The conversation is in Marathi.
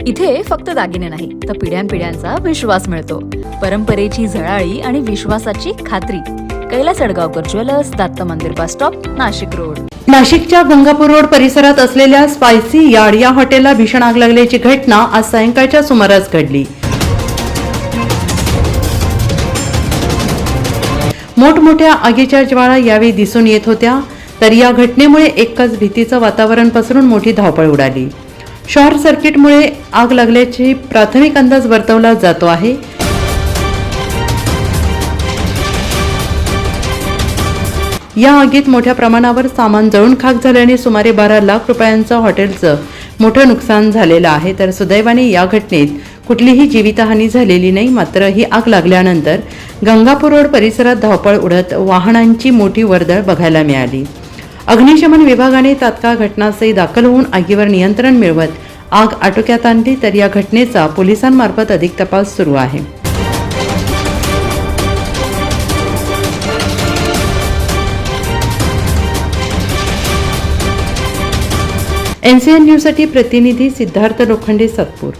इथे फक्त दागिने नाही तर पिढ्यानपिढ्यांचा विश्वास मिळतो. परंपरेची झळाळी आणि विश्वासाची खात्री. कैलास अडगावकर ज्वेलर्स, दत्त मंदिर बस स्टॉप, नाशिक रोड. नाशिकच्या गंगापूर रोड परिसरात असलेल्या स्पायसी यार्ड या हॉटेलला भीषण आग लागल्याची घटना आज सायंकाळच्या सुमारास घडली. मोठमोठ्या आगीच्या ज्वाळा यावेळी दिसून येत होत्या. तर या घटनेमुळे एकच भीतीचं वातावरण पसरून मोठी धावपळ उडाली. शॉर्ट सर्किटमुळे आग लागल्याची प्राथमिक अंदाज वर्तवला जातो आहे. या आगीत मोठ्या प्रमाणावर सामान जळून खाक झाल्याने सुमारे 12 लाख रुपयांचं हॉटेलचं मोठं नुकसान झालेलं आहे. तर सुदैवाने या घटनेत कुठलीही जीवितहानी झालेली नाही. मात्र ही आग लागल्यानंतर गंगापूर रोड परिसरात धावपळ उडत वाहनांची मोठी वर्दळ बघायला मिळाली. अग्निशमन विभागाने तात्काळ घटनास्थळी दाखल होऊन आगीवर नियंत्रण मिळवत आग आटोक्यात आणली. तर या घटनेचा पोलिसांमार्फत अधिक तपास सुरू आहे. NCN न्यूजसाठी प्रतिनिधी सिद्धार्थ लोखंडे, सातपूर.